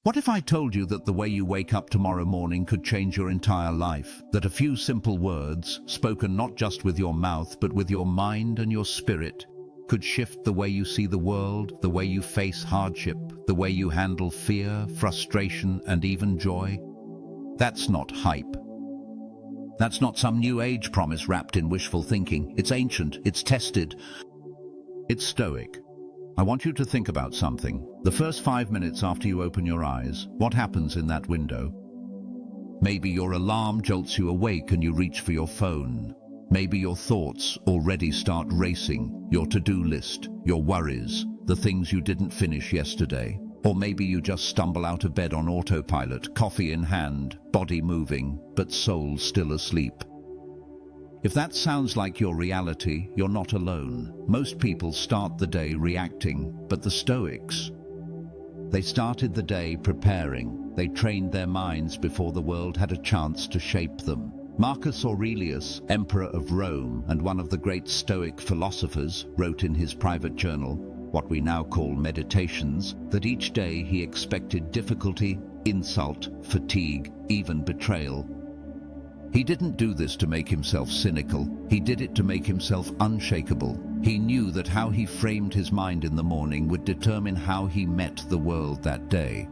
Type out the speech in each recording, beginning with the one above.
What if I told you that the way you wake up tomorrow morning could change your entire life? That a few simple words, spoken not just with your mouth but with your mind and your spirit, could shift the way you see the world, the way you face hardship, the way you handle fear, frustration, and even joy? That's not hype. That's not some new age promise wrapped in wishful thinking. It's ancient, it's tested, it's Stoic. I want you to think about something. The first 5 minutes after you open your eyes, what happens in that window? Maybe your alarm jolts you awake and you reach for your phone. Maybe your thoughts already start racing, your to-do list, your worries, the things you didn't finish yesterday. Or maybe you just stumble out of bed on autopilot, coffee in hand, body moving, but soul still asleep. If that sounds like your reality, you're not alone. Most people start the day reacting, but the Stoics, they started the day preparing. They trained their minds before the world had a chance to shape them. Marcus Aurelius, Emperor of Rome and one of the great Stoic philosophers, wrote in his private journal, what we now call Meditations, that each day he expected difficulty, insult, fatigue, even betrayal. He didn't do this to make himself cynical. He did it to make himself unshakable. He knew that how he framed his mind in the morning would determine how he met the world that day.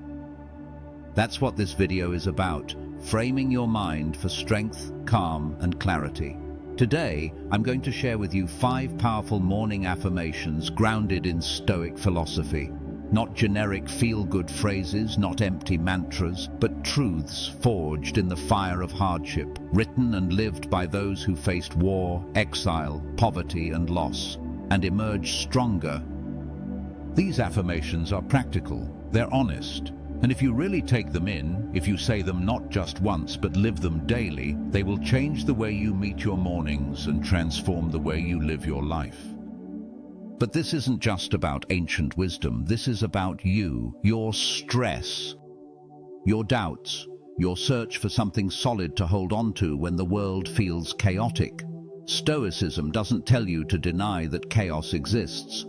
That's what this video is about, framing your mind for strength, calm, and clarity. Today, I'm going to share with you 5 powerful morning affirmations grounded in Stoic philosophy. Not generic feel-good phrases, not empty mantras, but truths forged in the fire of hardship, written and lived by those who faced war, exile, poverty, and loss, and emerged stronger. These affirmations are practical, they're honest, and if you really take them in, if you say them not just once but live them daily, they will change the way you meet your mornings and transform the way you live your life. But this isn't just about ancient wisdom. This is about you, your stress, your doubts, your search for something solid to hold on to when the world feels chaotic. Stoicism doesn't tell you to deny that chaos exists.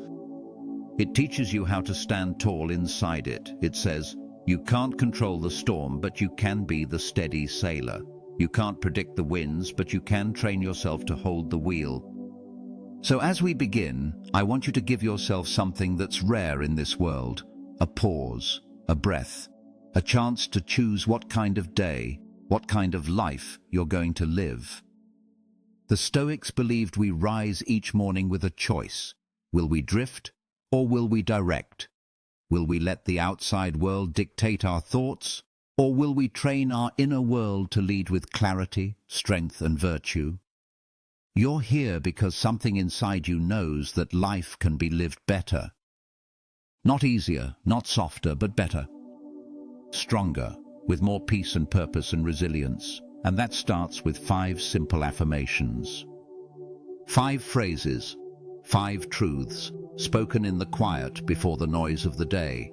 It teaches you how to stand tall inside it. It says, you can't control the storm, but you can be the steady sailor. You can't predict the winds, but you can train yourself to hold the wheel. So as we begin, I want you to give yourself something that's rare in this world: a pause, a breath, a chance to choose what kind of day, what kind of life you're going to live. The Stoics believed we rise each morning with a choice. Will we drift or will we direct? Will we let the outside world dictate our thoughts, or will we train our inner world to lead with clarity, strength, and virtue? You're here because something inside you knows that life can be lived better. Not easier, not softer, but better. Stronger, with more peace and purpose and resilience. And that starts with 5 simple affirmations. 5 phrases, 5 truths, spoken in the quiet before the noise of the day.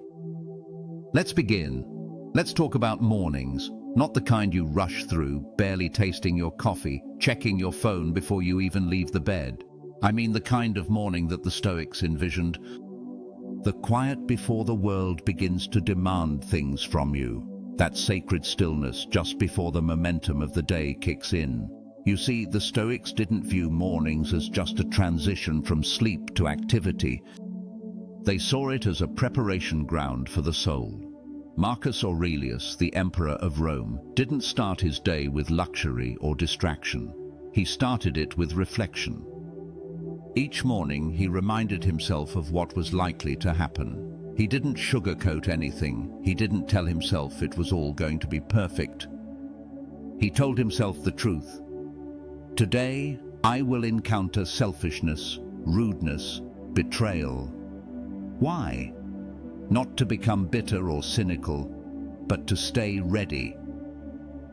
Let's begin. Let's talk about mornings. Not the kind you rush through, barely tasting your coffee, checking your phone before you even leave the bed. I mean the kind of morning that the Stoics envisioned. The quiet before the world begins to demand things from you. That sacred stillness just before the momentum of the day kicks in. You see, the Stoics didn't view mornings as just a transition from sleep to activity. They saw it as a preparation ground for the soul. Marcus Aurelius, the Emperor of Rome, didn't start his day with luxury or distraction. He started it with reflection. Each morning he reminded himself of what was likely to happen. He didn't sugarcoat anything. He didn't tell himself it was all going to be perfect. He told himself the truth. Today I will encounter selfishness, rudeness, betrayal. Why? Not to become bitter or cynical, but to stay ready.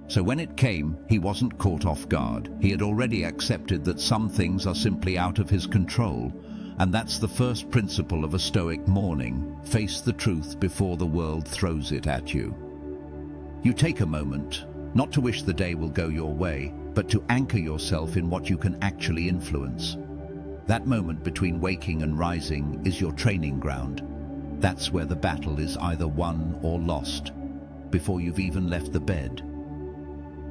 So when it came, he wasn't caught off guard. He had already accepted that some things are simply out of his control, and that's the first principle of a Stoic morning. Face the truth before the world throws it at you. You take a moment, not to wish the day will go your way, but to anchor yourself in what you can actually influence. That moment between waking and rising is your training ground. That's where the battle is either won or lost. before you've even left the bed.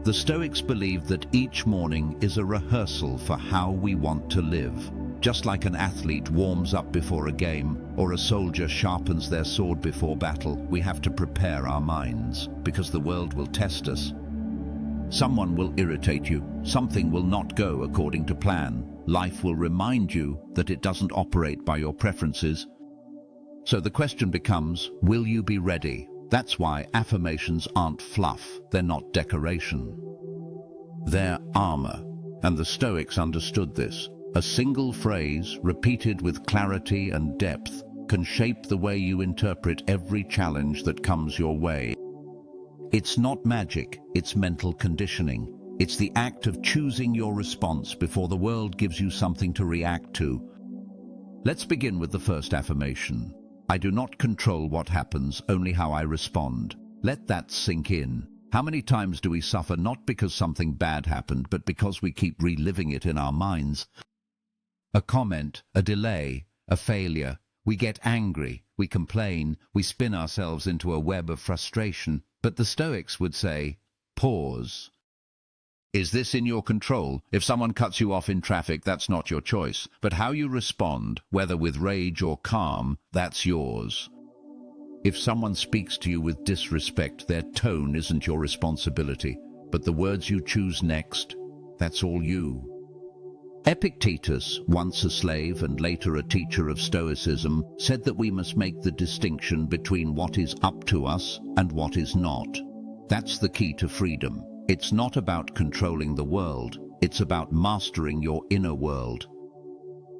The Stoics believed that each morning is a rehearsal for how we want to live. Just like an athlete warms up before a game, or a soldier sharpens their sword before battle, we have to prepare our minds, because the world will test us. Someone will irritate you, something will not go according to plan. Life will remind you that it doesn't operate by your preferences. So the question becomes, will you be ready? That's why affirmations aren't fluff, they're not decoration. They're armor, and the Stoics understood this. A single phrase, repeated with clarity and depth, can shape the way you interpret every challenge that comes your way. It's not magic, it's mental conditioning. It's the act of choosing your response before the world gives you something to react to. Let's begin with the first affirmation. I do not control what happens, only how I respond. Let that sink in. How many times do we suffer not because something bad happened, but because we keep reliving it in our minds? A comment, a delay, a failure. We get angry, we complain, we spin ourselves into a web of frustration. But the Stoics would say, pause. Is this in your control? If someone cuts you off in traffic, that's not your choice. But how you respond, whether with rage or calm, that's yours. If someone speaks to you with disrespect, their tone isn't your responsibility. But the words you choose next, that's all you. Epictetus, once a slave and later a teacher of Stoicism, said that we must make the distinction between what is up to us and what is not. That's the key to freedom. It's not about controlling the world, it's about mastering your inner world.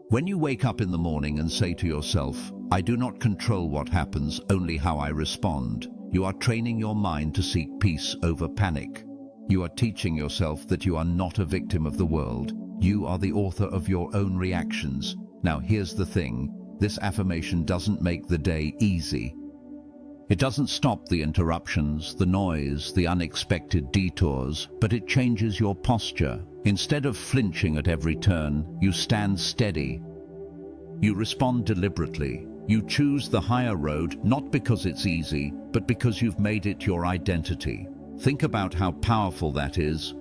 When you wake up in the morning and say to yourself, I do not control what happens, only how I respond, you are training your mind to seek peace over panic. You are teaching yourself that you are not a victim of the world. You are the author of your own reactions. Now here's the thing, this affirmation doesn't make the day easy. It doesn't stop the interruptions, the noise, the unexpected detours, but it changes your posture. Instead of flinching at every turn, you stand steady. You respond deliberately. You choose the higher road, not because it's easy, but because you've made it your identity. Think about how powerful that is.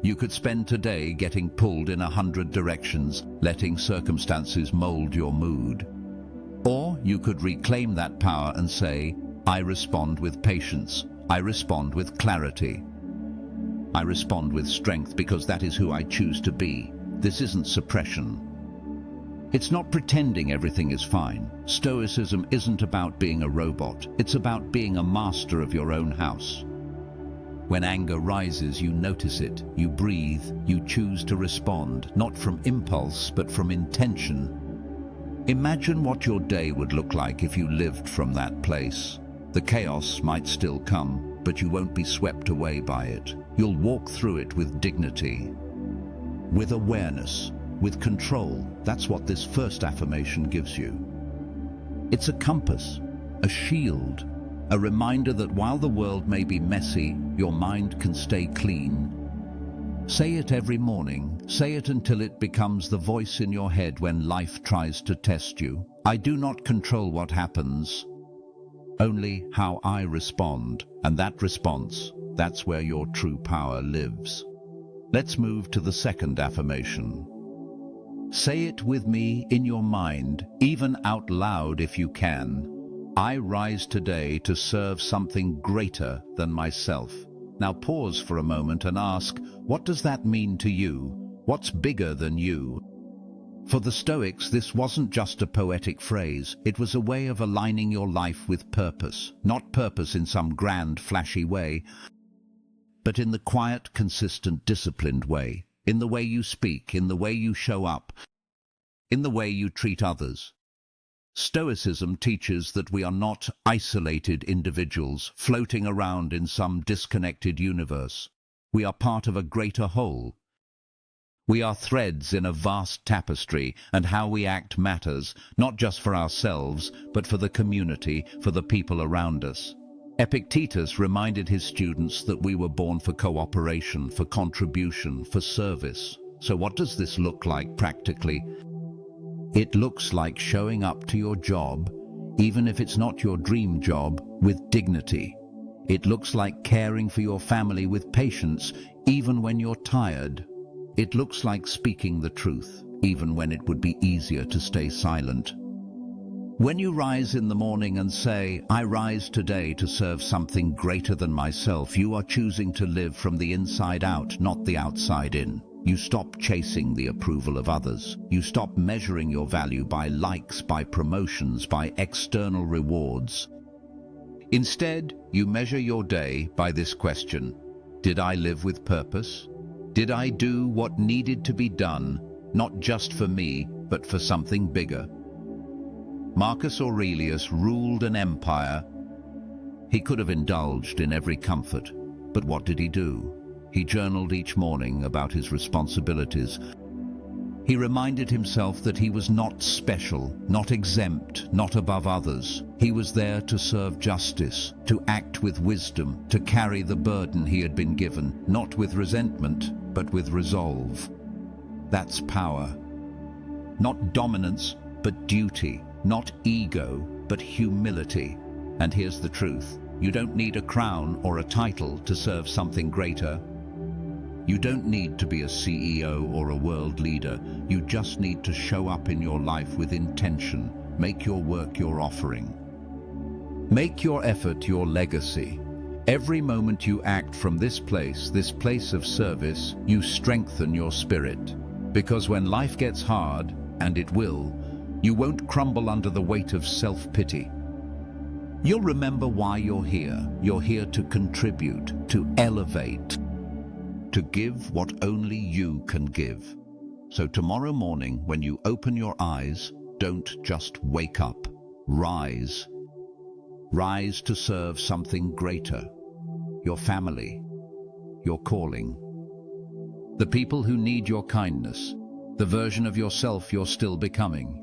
You could spend today getting pulled in 100 directions, letting circumstances mold your mood. Or you could reclaim that power and say, I respond with patience. I respond with clarity. I respond with strength because that is who I choose to be. This isn't suppression. It's not pretending everything is fine. Stoicism isn't about being a robot. It's about being a master of your own house. When anger rises, you notice it, you breathe, you choose to respond, not from impulse, but from intention. Imagine what your day would look like if you lived from that place. The chaos might still come, but you won't be swept away by it. You'll walk through it with dignity, with awareness, with control. That's what this first affirmation gives you. It's a compass, a shield, a reminder that while the world may be messy, your mind can stay clean. Say it every morning. Say it until it becomes the voice in your head when life tries to test you. I do not control what happens, only how I respond. And that response, that's where your true power lives. Let's move to the second affirmation. Say it with me in your mind, even out loud if you can. I rise today to serve something greater than myself. Now pause for a moment and ask, what does that mean to you? What's bigger than you? For the Stoics, this wasn't just a poetic phrase. It was a way of aligning your life with purpose. Not purpose in some grand, flashy way, but in the quiet, consistent, disciplined way. In the way you speak, in the way you show up, in the way you treat others. Stoicism teaches that we are not isolated individuals floating around in some disconnected universe. We are part of a greater whole. We are threads in a vast tapestry, and how we act matters, not just for ourselves, but for the community, for the people around us. Epictetus reminded his students that we were born for cooperation, for contribution, for service. So what does this look like practically? It looks like showing up to your job, even if it's not your dream job, with dignity. It looks like caring for your family with patience, even when you're tired. It looks like speaking the truth, even when it would be easier to stay silent. When you rise in the morning and say, "I rise today to serve something greater than myself," you are choosing to live from the inside out, not the outside in. You stop chasing the approval of others. You stop measuring your value by likes, by promotions, by external rewards. Instead, you measure your day by this question: did I live with purpose? Did I do what needed to be done, not just for me, but for something bigger? Marcus Aurelius ruled an empire. He could have indulged in every comfort, but what did he do? He journaled each morning about his responsibilities. He reminded himself that he was not special, not exempt, not above others. He was there to serve justice, to act with wisdom, to carry the burden he had been given, not with resentment, but with resolve. That's power. Not dominance, but duty. Not ego, but humility. And here's the truth: you don't need a crown or a title to serve something greater. You don't need to be a CEO or a world leader. You just need to show up in your life with intention. Make your work your offering. Make your effort your legacy. Every moment you act from this place of service, you strengthen your spirit. Because when life gets hard, and it will, you won't crumble under the weight of self-pity. You'll remember why you're here. You're here to contribute, to elevate, to give what only you can give. So tomorrow morning, when you open your eyes, don't just wake up. Rise. Rise to serve something greater. Your family. Your calling. The people who need your kindness. The version of yourself you're still becoming.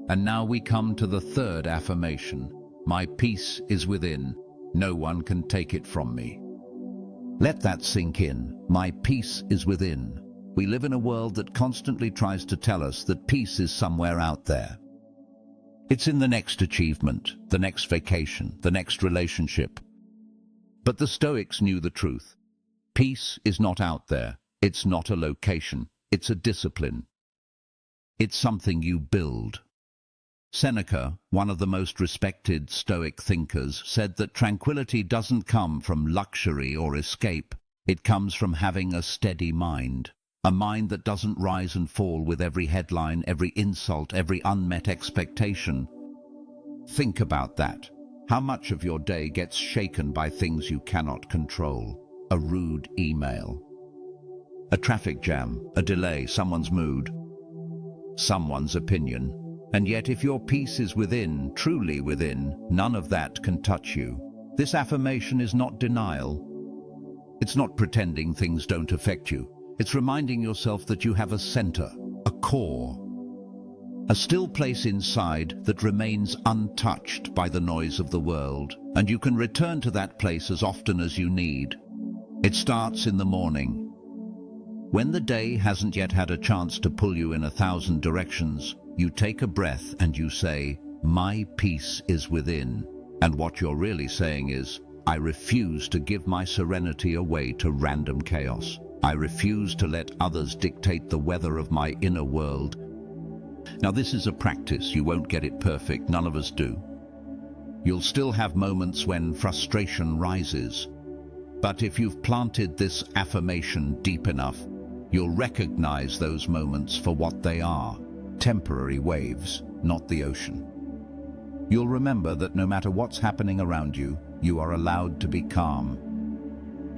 And now we come to the third affirmation. My peace is within. No one can take it from me. Let that sink in. My peace is within. We live in a world that constantly tries to tell us that peace is somewhere out there. It's in the next achievement, the next vacation, the next relationship. But the Stoics knew the truth. Peace is not out there. It's not a location. It's a discipline. It's something you build. Seneca, one of the most respected Stoic thinkers, said that tranquility doesn't come from luxury or escape. It comes from having a steady mind. A mind that doesn't rise and fall with every headline, every insult, every unmet expectation. Think about that. How much of your day gets shaken by things you cannot control? A rude email, a traffic jam, a delay, someone's mood, someone's opinion. And yet if your peace is within, truly within, none of that can touch you. This affirmation is not denial. It's not pretending things don't affect you. It's reminding yourself that you have a center, a core, a still place inside that remains untouched by the noise of the world, and you can return to that place as often as you need. It starts in the morning. When the day hasn't yet had a chance to pull you in 1,000 directions, you take a breath and you say, my peace is within. And what you're really saying is, I refuse to give my serenity away to random chaos. I refuse to let others dictate the weather of my inner world. Now this is a practice. You won't get it perfect. None of us do. You'll still have moments when frustration rises. But if you've planted this affirmation deep enough, you'll recognize those moments for what they are. Temporary waves, not the ocean. You'll remember that no matter what's happening around you, you are allowed to be calm.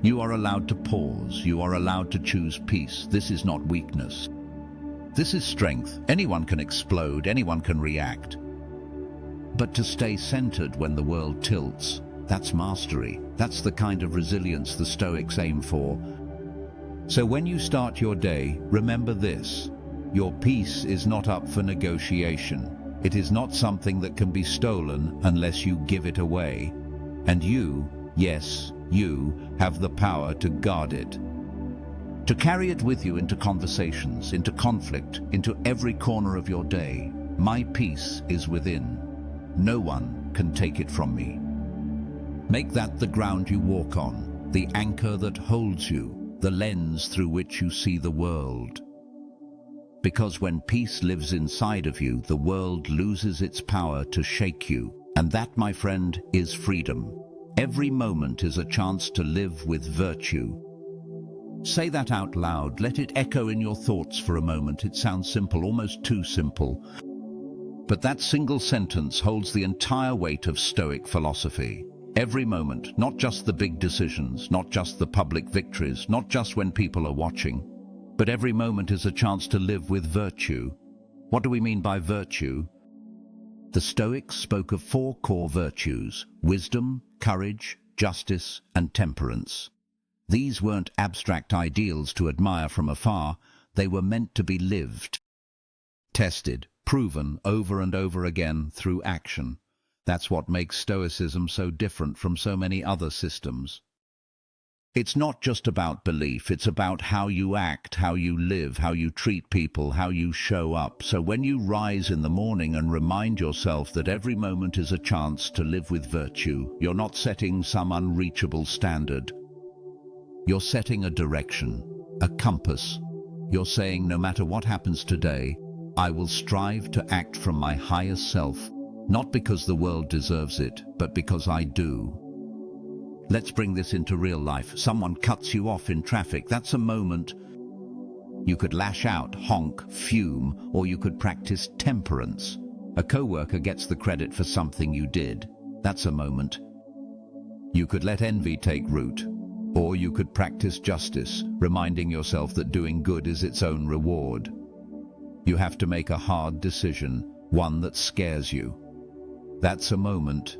You are allowed to pause. You are allowed to choose peace. This is not weakness. This is strength. Anyone can explode. Anyone can react. But to stay centered when the world tilts, that's mastery. That's the kind of resilience the Stoics aim for. So when you start your day, remember this. Your peace is not up for negotiation. It is not something that can be stolen unless you give it away. And you, yes, you, have the power to guard it. To carry it with you into conversations, into conflict, into every corner of your day. My peace is within. No one can take it from me. Make that the ground you walk on, the anchor that holds you, the lens through which you see the world. Because when peace lives inside of you, the world loses its power to shake you. And that, my friend, is freedom. Every moment is a chance to live with virtue. Say that out loud. Let it echo in your thoughts for a moment. It sounds simple, almost too simple. But that single sentence holds the entire weight of Stoic philosophy. Every moment, not just the big decisions, not just the public victories, not just when people are watching, but every moment is a chance to live with virtue. What do we mean by virtue? The Stoics spoke of 4 core virtues: wisdom, courage, justice, and temperance. These weren't abstract ideals to admire from afar. They were meant to be lived, tested, proven over and over again through action. That's what makes Stoicism so different from so many other systems. It's not just about belief, it's about how you act, how you live, how you treat people, how you show up. So when you rise in the morning and remind yourself that every moment is a chance to live with virtue, you're not setting some unreachable standard. You're setting a direction, a compass. You're saying, no matter what happens today, I will strive to act from my highest self, not because the world deserves it, but because I do. Let's bring this into real life. Someone cuts you off in traffic. That's a moment. You could lash out, honk, fume, or you could practice temperance. A coworker gets the credit for something you did. That's a moment. You could let envy take root, or you could practice justice, reminding yourself that doing good is its own reward. You have to make a hard decision, one that scares you. That's a moment.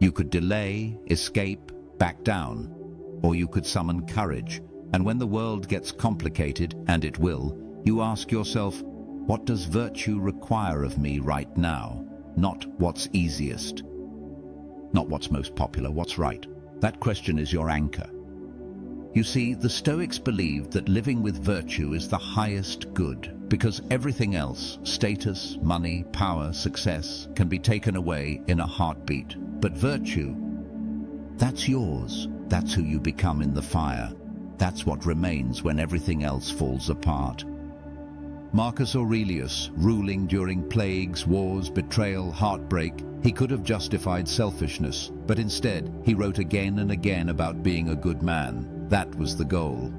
You could delay, escape, back down, or you could summon courage. And when the world gets complicated, and it will, you ask yourself, what does virtue require of me right now? Not what's easiest. Not what's most popular, what's right. That question is your anchor. You see, the Stoics believed that living with virtue is the highest good, because everything else, status, money, power, success, can be taken away in a heartbeat. But virtue, that's yours. That's who you become in the fire. That's what remains when everything else falls apart. Marcus Aurelius, ruling during plagues, wars, betrayal, heartbreak, he could have justified selfishness, but instead he wrote again and again about being a good man. That was the goal.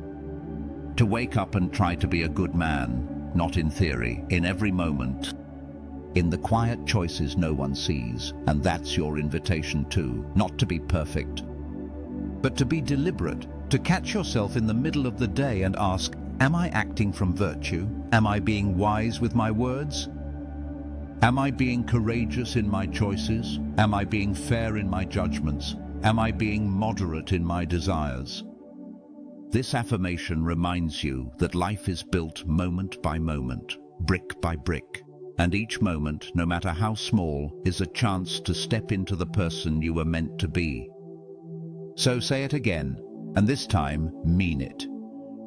To wake up and try to be a good man, not in theory, in every moment. In the quiet choices no one sees, and that's your invitation too, not to be perfect, but to be deliberate, to catch yourself in the middle of the day and ask, am I acting from virtue? Am I being wise with my words? Am I being courageous in my choices? Am I being fair in my judgments? Am I being moderate in my desires? This affirmation reminds you that life is built moment by moment, brick by brick. And each moment, no matter how small, is a chance to step into the person you were meant to be. So say it again, and this time, mean it.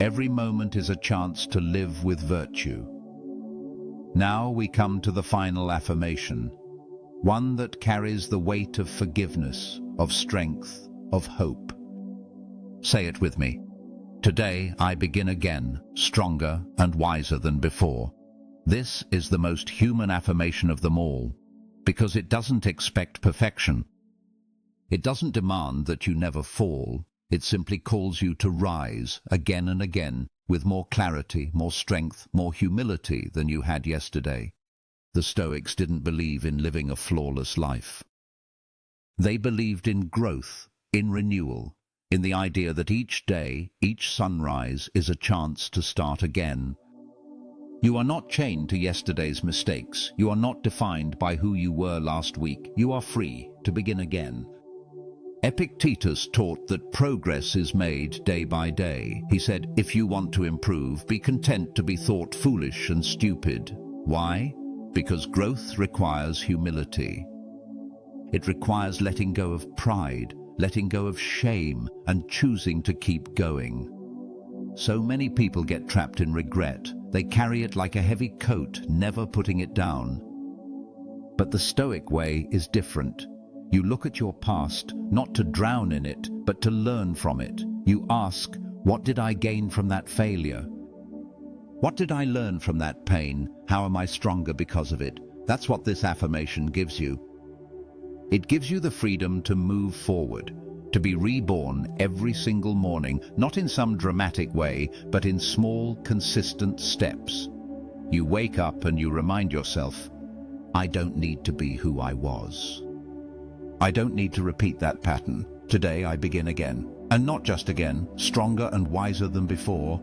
Every moment is a chance to live with virtue. Now we come to the final affirmation, one that carries the weight of forgiveness, of strength, of hope. Say it with me. Today I begin again, stronger and wiser than before. This is the most human affirmation of them all, because it doesn't expect perfection. It doesn't demand that you never fall. It simply calls you to rise again and again with more clarity, more strength, more humility than you had yesterday. The Stoics didn't believe in living a flawless life. They believed in growth, in renewal, in the idea that each day, each sunrise is a chance to start again. You are not chained to yesterday's mistakes. You are not defined by who you were last week. You are free to begin again. Epictetus taught that progress is made day by day. He said, if you want to improve, be content to be thought foolish and stupid. Why? Because growth requires humility. It requires letting go of pride, letting go of shame, and choosing to keep going. So many people get trapped in regret. They carry it like a heavy coat, never putting it down. But the Stoic way is different. You look at your past, not to drown in it, but to learn from it. You ask, what did I gain from that failure? What did I learn from that pain? How am I stronger because of it? That's what this affirmation gives you. It gives you the freedom to move forward, to be reborn every single morning, not in some dramatic way, but in small, consistent steps. You wake up and you remind yourself, I don't need to be who I was. I don't need to repeat that pattern. Today I begin again. And not just again, stronger and wiser than before.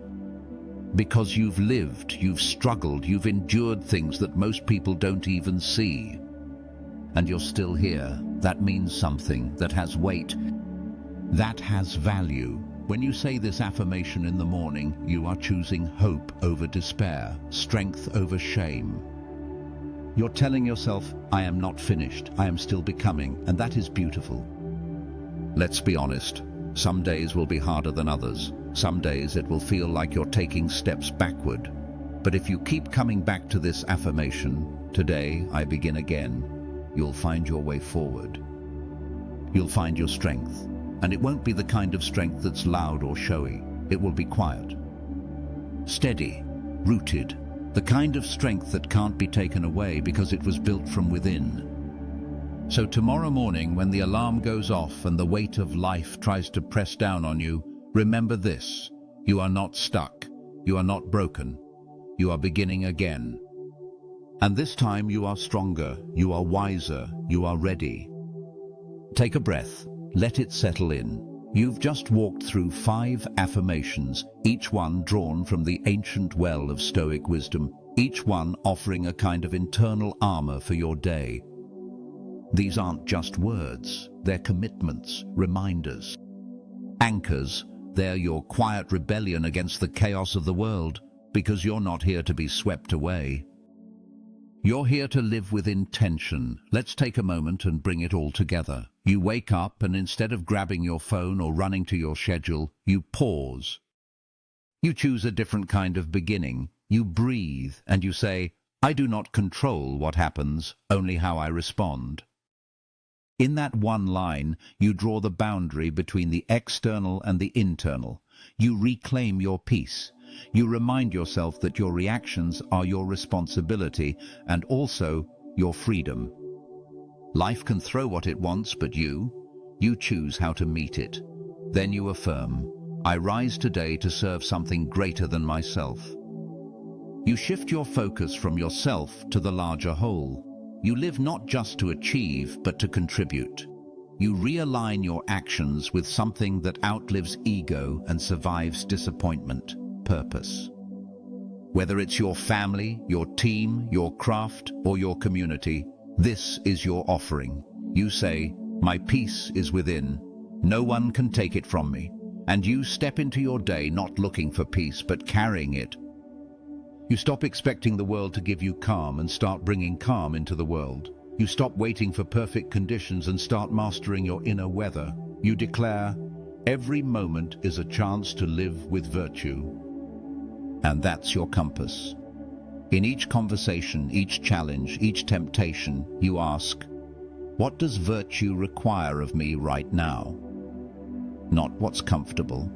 Because you've lived, you've struggled, you've endured things that most people don't even see. And you're still here. That means something, that has weight, that has value. When you say this affirmation in the morning, you are choosing hope over despair, strength over shame. You're telling yourself, I am not finished, I am still becoming, and that is beautiful. Let's be honest, some days will be harder than others. Some days it will feel like you're taking steps backward. But if you keep coming back to this affirmation, today I begin again, you'll find your way forward. You'll find your strength, and it won't be the kind of strength that's loud or showy. It will be quiet, steady, rooted, the kind of strength that can't be taken away because it was built from within. So tomorrow morning, when the alarm goes off and the weight of life tries to press down on you, remember this: you are not stuck, you are not broken, you are beginning again. And this time you are stronger, you are wiser, you are ready. Take a breath, let it settle in. You've just walked through 5 affirmations, each one drawn from the ancient well of Stoic wisdom, each one offering a kind of internal armor for your day. These aren't just words, they're commitments, reminders. Anchors, they're your quiet rebellion against the chaos of the world, because you're not here to be swept away. You're here to live with intention. Let's take a moment and bring it all together. You wake up and instead of grabbing your phone or running to your schedule, you pause. You choose a different kind of beginning. You breathe and you say, I do not control what happens, only how I respond. In that one line, you draw the boundary between the external and the internal. You reclaim your peace. You remind yourself that your reactions are your responsibility and also your freedom. Life can throw what it wants, but you choose how to meet it. Then you affirm, I rise today to serve something greater than myself. You shift your focus from yourself to the larger whole. You live not just to achieve, but to contribute. You realign your actions with something that outlives ego and survives disappointment, purpose. Whether it's your family, your team, your craft, or your community, this is your offering. You say, my peace is within. No one can take it from me. And you step into your day not looking for peace, but carrying it. You stop expecting the world to give you calm and start bringing calm into the world. You stop waiting for perfect conditions and start mastering your inner weather. You declare, every moment is a chance to live with virtue. And that's your compass. In each conversation, each challenge, each temptation, you ask, what does virtue require of me right now? Not what's comfortable.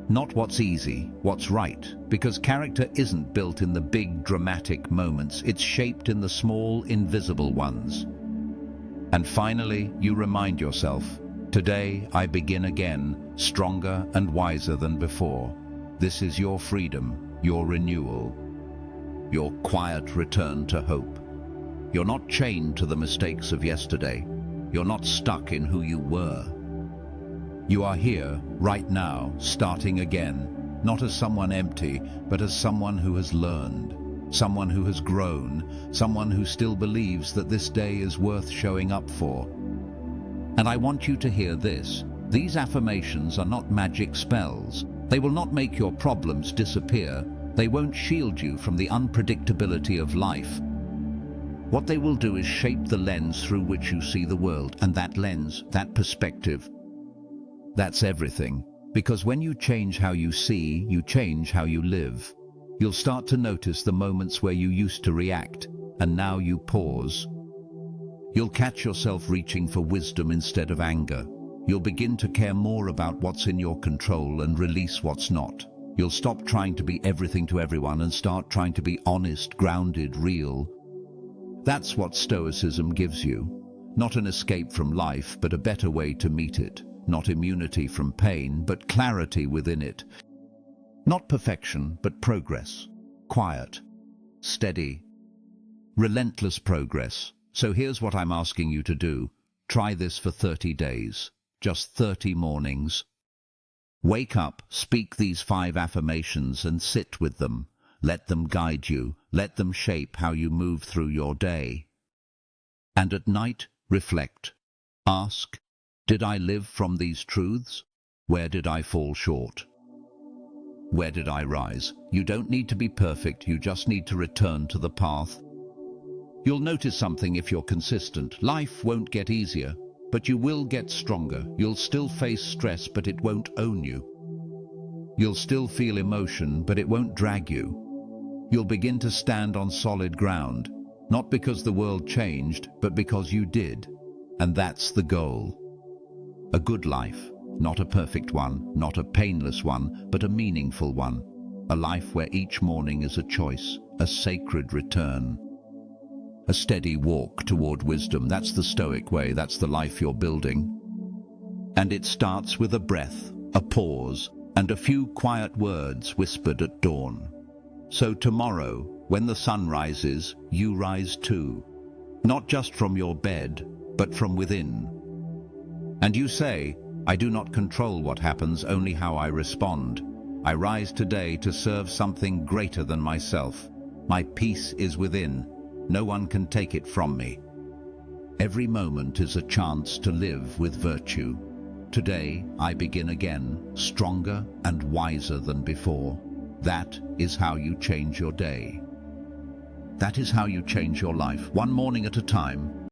Not what's easy, what's right, because character isn't built in the big dramatic moments, it's shaped in the small invisible ones. And finally, you remind yourself, today I begin again, stronger and wiser than before. This is your freedom, your renewal, your quiet return to hope. You're not chained to the mistakes of yesterday. You're not stuck in who you were. You are here, right now, starting again, not as someone empty, but as someone who has learned, someone who has grown, someone who still believes that this day is worth showing up for. And I want you to hear this. These affirmations are not magic spells. They will not make your problems disappear. They won't shield you from the unpredictability of life. What they will do is shape the lens through which you see the world, and that lens, that perspective, that's everything. Because when you change how you see, you change how you live. You'll start to notice the moments where you used to react, and now you pause. You'll catch yourself reaching for wisdom instead of anger. You'll begin to care more about what's in your control and release what's not. You'll stop trying to be everything to everyone and start trying to be honest, grounded, real. That's what Stoicism gives you. Not an escape from life, but a better way to meet it. Not immunity from pain, but clarity within it. Not perfection, but progress. Quiet, steady, relentless progress. So here's what I'm asking you to do. Try this for 30 days. Just 30 mornings. Wake up, speak these 5 affirmations and sit with them. Let them guide you. Let them shape how you move through your day. And at night, reflect. Ask, did I live from these truths? Where did I fall short? Where did I rise? You don't need to be perfect, you just need to return to the path. You'll notice something if you're consistent. Life won't get easier, but you will get stronger. You'll still face stress, but it won't own you. You'll still feel emotion, but it won't drag you. You'll begin to stand on solid ground, not because the world changed, but because you did. And that's the goal. A good life, not a perfect one, not a painless one, but a meaningful one. A life where each morning is a choice, a sacred return. A steady walk toward wisdom. That's the Stoic way, that's the life you're building. And it starts with a breath, a pause, and a few quiet words whispered at dawn. So tomorrow, when the sun rises, you rise too. Not just from your bed, but from within. And you say, I do not control what happens, only how I respond. I rise today to serve something greater than myself. My peace is within. No one can take it from me. Every moment is a chance to live with virtue. Today, I begin again, stronger and wiser than before. That is how you change your day. That is how you change your life, one morning at a time.